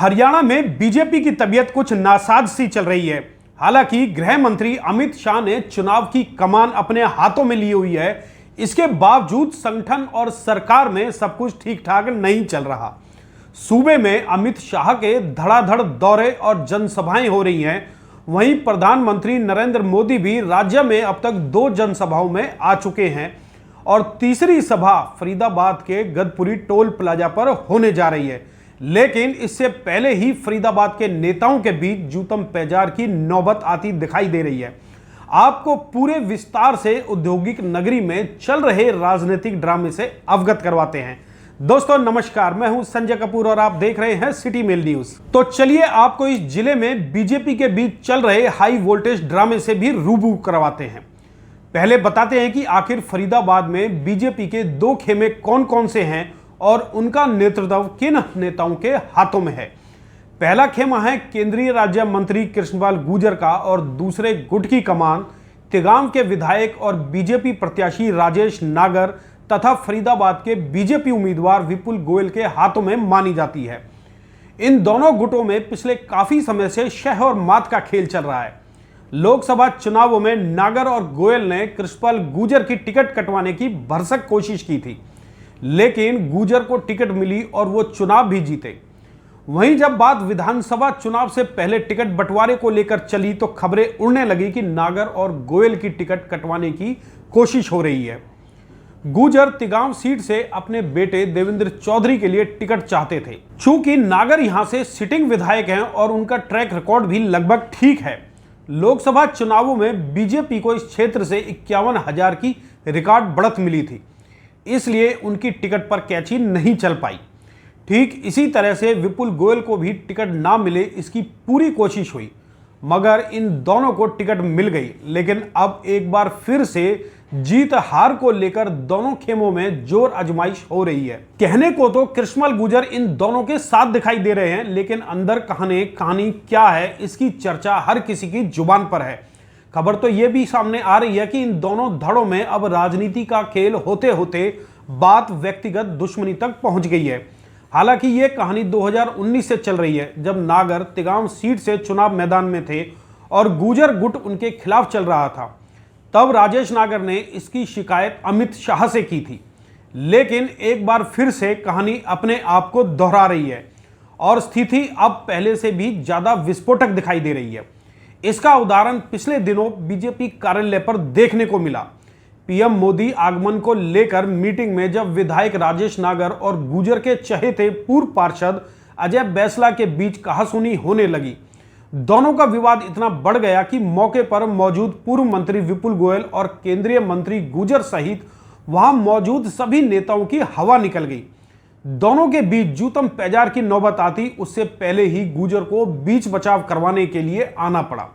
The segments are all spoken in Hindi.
हरियाणा में बीजेपी की तबीयत कुछ नासाज सी चल रही है। हालांकि गृह मंत्री अमित शाह ने चुनाव की कमान अपने हाथों में ली हुई है, इसके बावजूद संगठन और सरकार में सब कुछ ठीक ठाक नहीं चल रहा। सूबे में अमित शाह के धड़ाधड़ दौरे और जनसभाएं हो रही हैं। वहीं प्रधानमंत्री नरेंद्र मोदी भी राज्य में अब तक 2 जनसभाओं में आ चुके हैं और तीसरी सभा फरीदाबाद के गदपुरी टोल प्लाजा पर होने जा रही है। लेकिन इससे पहले ही फरीदाबाद के नेताओं के बीच जूतम पेजार की नौबत आती दिखाई दे रही है। आपको पूरे विस्तार से औद्योगिक नगरी में चल रहे राजनीतिक ड्रामे से अवगत करवाते हैं। दोस्तों नमस्कार, मैं हूं संजय कपूर और आप देख रहे हैं सिटी मेल न्यूज। तो चलिए आपको इस जिले में बीजेपी के बीच चल रहे हाई वोल्टेज ड्रामे से भी रूबरू करवाते हैं। पहले बताते हैं कि आखिर फरीदाबाद में बीजेपी के 2 खेमे कौन कौन से हैं और उनका नेतृत्व किन नेताओं के हाथों में है। पहला खेमा है केंद्रीय राज्य मंत्री कृष्णपाल गुर्जर का और दूसरे गुट की कमान तिगांव के विधायक और बीजेपी प्रत्याशी राजेश नागर तथा फरीदाबाद के बीजेपी उम्मीदवार विपुल गोयल के हाथों में मानी जाती है। इन दोनों गुटों में पिछले काफी समय से शह और मात का खेल चल रहा है। लोकसभा चुनावों में नागर और गोयल ने कृष्णपाल गुर्जर की टिकट कटवाने की भरसक कोशिश की थी, लेकिन गुर्जर को टिकट मिली और वो चुनाव भी जीते। वहीं जब बात विधानसभा चुनाव से पहले टिकट बंटवारे को लेकर चली तो खबरें उड़ने लगी कि नागर और गोयल की टिकट कटवाने की कोशिश हो रही है। गुर्जर तिगांव सीट से अपने बेटे देवेंद्र चौधरी के लिए टिकट चाहते थे। चूंकि नागर यहां से सिटिंग विधायक हैं और उनका ट्रैक रिकॉर्ड भी लगभग ठीक है, लोकसभा चुनावों में बीजेपी को इस क्षेत्र से 51,000 की रिकॉर्ड बढ़त मिली थी, इसलिए उनकी टिकट पर कैची नहीं चल पाई। ठीक इसी तरह से विपुल गोयल को भी टिकट ना मिले इसकी पूरी कोशिश हुई, मगर इन दोनों को टिकट मिल गई। लेकिन अब एक बार फिर से जीत हार को लेकर दोनों खेमों में जोर आजमाइश हो रही है। कहने को तो कृष्णपाल गुर्जर इन दोनों के साथ दिखाई दे रहे हैं, लेकिन अंदर कहानी क्या है इसकी चर्चा हर किसी की जुबान पर है। खबर तो यह भी सामने आ रही है कि इन दोनों धड़ों में अब राजनीति का खेल होते होते बात व्यक्तिगत दुश्मनी तक पहुंच गई है। हालांकि यह कहानी 2019 से चल रही है, जब नागर तिगांव सीट से चुनाव मैदान में थे और गुर्जर गुट उनके खिलाफ चल रहा था। तब राजेश नागर ने इसकी शिकायत अमित शाह से की थी। लेकिन एक बार फिर से कहानी अपने आप को दोहरा रही है और स्थिति अब पहले से भी ज्यादा विस्फोटक दिखाई दे रही है। इसका उदाहरण पिछले दिनों बीजेपी कार्यालय पर देखने को मिला। पीएम मोदी आगमन को लेकर मीटिंग में जब विधायक राजेश नागर और गुर्जर के चहेते पूर्व पार्षद अजय बैसला के बीच कहासुनी होने लगी, दोनों का विवाद इतना बढ़ गया कि मौके पर मौजूद पूर्व मंत्री विपुल गोयल और केंद्रीय मंत्री गुर्जर सहित वहां मौजूद सभी नेताओं की हवा निकल गई। दोनों के बीच जूतम पेजार की नौबत आती उससे पहले ही गुर्जर को बीच बचाव करवाने के लिए आना पड़ा।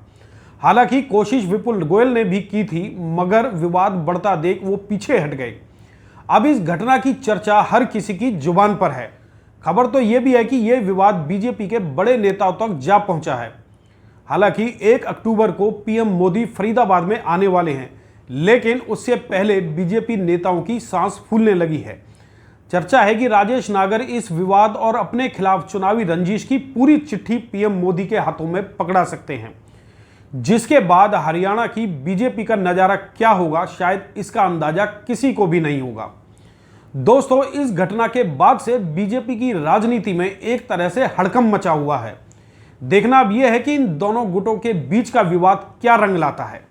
हालांकि कोशिश विपुल गोयल ने भी की थी, मगर विवाद बढ़ता देख वो पीछे हट गए। अब इस घटना की चर्चा हर किसी की जुबान पर है। खबर तो यह भी है कि यह विवाद बीजेपी के बड़े नेताओं तक जा पहुंचा है। हालांकि 1 अक्टूबर को पीएम मोदी फरीदाबाद में आने वाले हैं, लेकिन उससे पहले बीजेपी नेताओं की सांस फूलने लगी है। चर्चा है कि राजेश नागर इस विवाद और अपने खिलाफ चुनावी रंजिश की पूरी चिट्ठी पीएम मोदी के हाथों में पकड़ा सकते हैं, जिसके बाद हरियाणा की बीजेपी का नजारा क्या होगा शायद इसका अंदाजा किसी को भी नहीं होगा। दोस्तों इस घटना के बाद से बीजेपी की राजनीति में एक तरह से हड़कंप मचा हुआ है। देखना अब यह है कि इन दोनों गुटों के बीच का विवाद क्या रंग लाता है।